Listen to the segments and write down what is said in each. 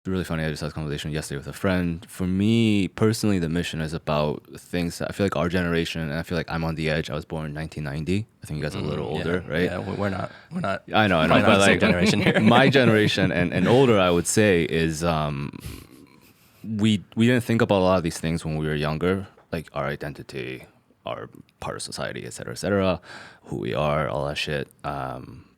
It's really funny. I just had this conversation yesterday with a friend. For me personally, the mission is about things that I feel like our generation, and I feel like I'm on the edge. I was born in 1990. I think you guys are a little older, right? Yeah, we're not. I know, Probably not but the same like generation here. my generation and older, I would say, is we didn't think about a lot of these things when we were younger, like our identity, our part of society, et cetera, who we are, all that shit.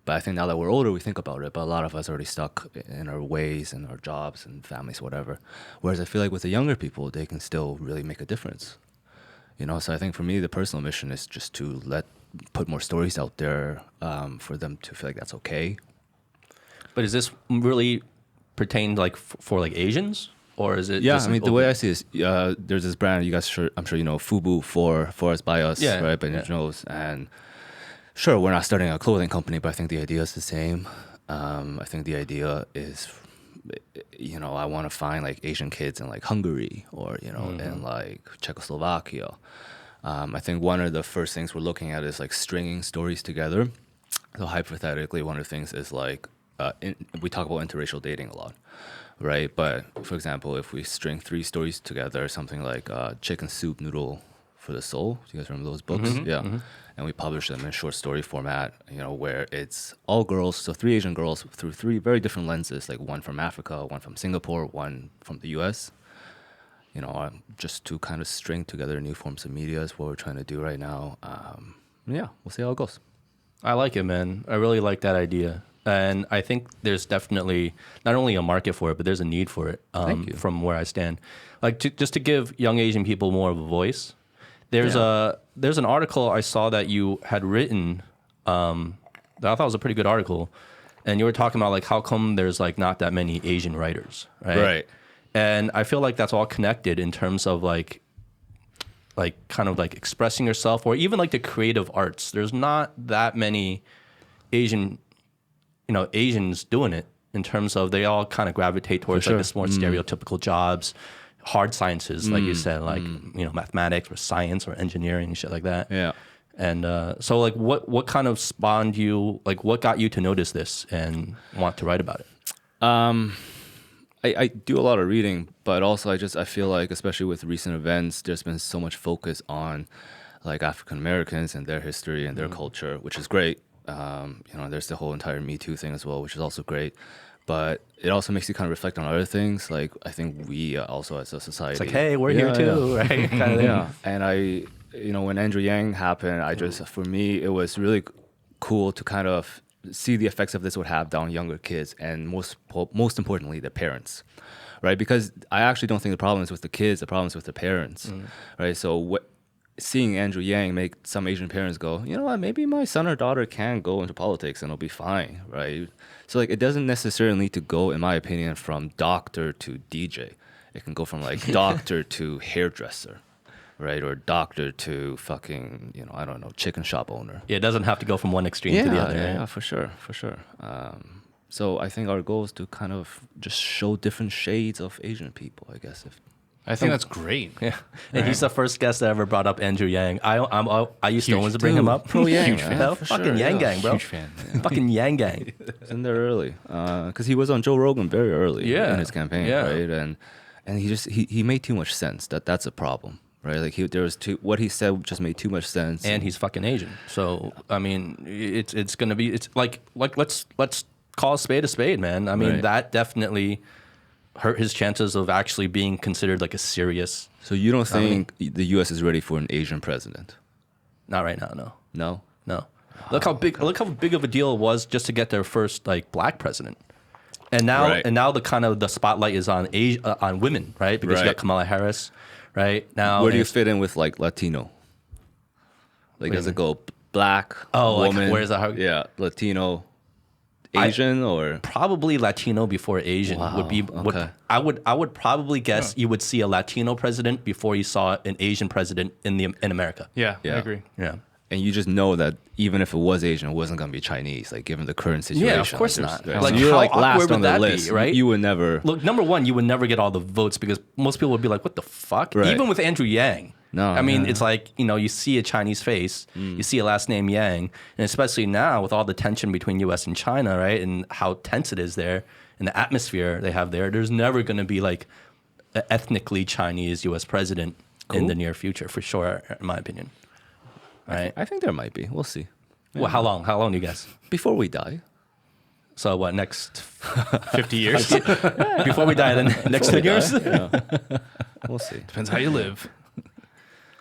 But I think now that we're older, we think about it. But a lot of us are already stuck in our ways and our jobs and families, whatever. Whereas I feel like with the younger people, they can still really make a difference. You know, so I think for me, the personal mission is just to put more stories out there for them to feel like that's okay. But is this really pertain like for like Asians, or is it? Yeah, just I mean, the way I see it is, there's this brand you guys, I'm sure you know, Fubu for us by us, Yeah, right? By Ninja Knows, and sure, we're not starting a clothing company, but I think the idea is the same. I think the idea is, you know, I want to find like Asian kids in like Hungary or, you know, in like Czechoslovakia. I think one of the first things we're looking at is like stringing stories together. So hypothetically, one of the things is like, we talk about interracial dating a lot, right? But for example, if we string 3 stories together, something like Chicken Soup Noodle for the Soul. Do you guys remember those books? And we publish them in short story format, you know, where it's all girls, so 3 Asian girls through 3 very different lenses, like one from Africa, one from Singapore, one from the US. You know, just to kind of string together new forms of media is what we're trying to do right now. Yeah, we'll see how it goes. I like it, man. I really like that idea. And I think there's definitely not only a market for it, but there's a need for it from where I stand. Like just to give young Asian people more of a voice. There's an article I saw that you had written that I thought was a pretty good article, and you were talking about like how come there's like not that many Asian writers, right? Right. And I feel like that's all connected in terms of like kind of like expressing yourself, or even like the creative arts. There's not that many Asians doing it in terms of they all kind of gravitate towards like this more stereotypical jobs. Hard sciences, like you said, like you know, mathematics or science or engineering and shit like that. Yeah. And so, like, what kind of spawned you? Like, what got you to notice this and want to write about it? I do a lot of reading, but also I feel like, especially with recent events, there's been so much focus on like African Americans and their history and their culture, which is great. You know, there's the whole entire Me Too thing as well, which is also great. But it also makes you kind of reflect on other things. Like, I think we also as a society... It's like, hey, we're here too, right? Kind of thing. Yeah. And you know, when Andrew Yang happened, for me, it was really cool to kind of see the effects of this would have on younger kids and most importantly, their parents, right? Because I actually don't think the problem is with the kids, the problem is with the parents, right? So seeing Andrew Yang make some Asian parents go, you know what, maybe my son or daughter can go into politics and it'll be fine, right? So like, it doesn't necessarily need to go, in my opinion, from doctor to DJ. It can go from like doctor to hairdresser, right? Or doctor to fucking, you know, I don't know, chicken shop owner. Yeah, it doesn't have to go from one extreme to the other. Yeah, right? for sure. So I think our goal is to kind of just show different shades of Asian people, I guess. I think that's great. Yeah, and he's the first guest that ever brought up Andrew Yang. I used to always bring him up. Pro Yang, Huge fan. Fucking Yang Gang, bro. Huge fan. Yeah. Fucking Yang Gang. He's in there early, because he was on Joe Rogan very early in his campaign, right? And he made too much sense. That's a problem, right? Like what he said just made too much sense. And he's fucking Asian, so I mean, it's gonna be like let's call a spade, man. I mean, that definitely hurt his chances of actually being considered like a serious... So you don't think the U.S. is ready for an Asian president? Not right now, no. No? Look how big of a deal it was just to get their first like black president. And now the kind of the spotlight is on on women, right? Because you got Kamala Harris, right? Now where do you fit in with like Latino? Like does it go black, woman? Like where's that? Yeah, Latino, Asian, or probably Latino before Asian would be. Okay. I would probably guess you would see a Latino president before you saw an Asian president in America. Yeah, I agree. Yeah. And you just know that even if it was Asian, it wasn't going to be Chinese, like given the current situation. Yeah, of course not. Right? Like, so you're how like last awkward on would the that list, be, right? You would never... Look, number one, you would never get all the votes because most people would be like, what the fuck? Right. Even with Andrew Yang. No, I mean, it's like, you know, you see a Chinese face, you see a last name Yang, and especially now with all the tension between U.S. and China, right, and how tense it is there, in the atmosphere they have there, there's never going to be like an ethnically Chinese U.S. president in the near future, for sure, in my opinion. Right? I think there might be. We'll see. Well, how long? How long do you guess? Before we die. So what, next 50 years? before we die, then next 10 years? We'll see. Depends how you live.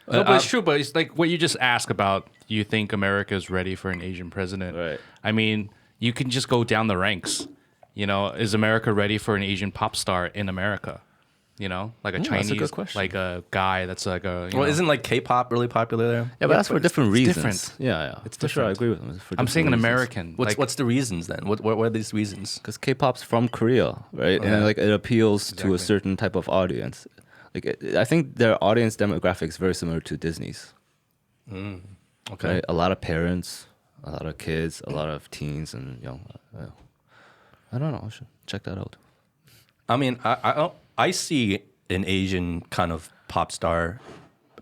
No, but it's true. But it's like what you just asked about. You think America is ready for an Asian president? Right. I mean, you can just go down the ranks. You know, is America ready for an Asian pop star in America? You know, like a Chinese, that's a good question. like a guy that's like a. Well, isn't like K-pop really popular there? Yeah, but that's for different reasons. different. Yeah. It's for sure. I different. agree with them. It's for I'm saying an different reasons. American. What's like, what's the reasons then? What are these reasons? Because K-pop's from Korea, right? And like it appeals to a certain type of audience. Like I think their audience demographic is very similar to Disney's. Okay. Right? A lot of parents, a lot of kids, a lot of teens and young. I don't know. I should check that out. I mean, I see an Asian kind of pop star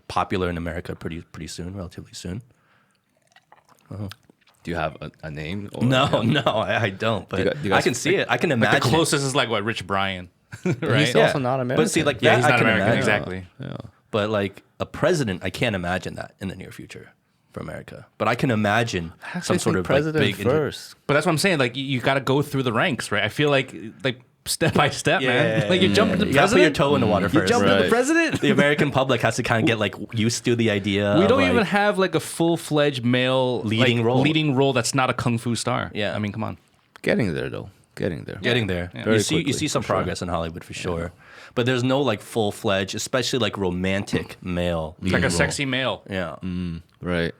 popular in America pretty soon, relatively soon. Do you have a name? Or, No, I don't. But you guys- I can see it. I can imagine. the closest is like what, Rich Brian, right? He's also not American. But see, like Yeah, that, he's I not can American. imagine. Exactly. Yeah. But like a president, I can't imagine that in the near future for America. But I can imagine some sort of president like big first. But that's what I'm saying. Like you got to go through the ranks, right? I feel like step by step, man. Like you jump into You gotta put your president. toe in the water first. Jump into Right. the president. The American public has to kind of get like used to the idea. We of, don't like, even have like a full-fledged male Leading role. Leading role that's not a kung fu star. Yeah. I mean, come on. Getting there though. Getting there. getting there. Yeah. You Very see, you quickly, see some for sure. progress in Hollywood for sure, but there's no like full fledged, especially like romantic male. Like leading a role. sexy male. Yeah. Right.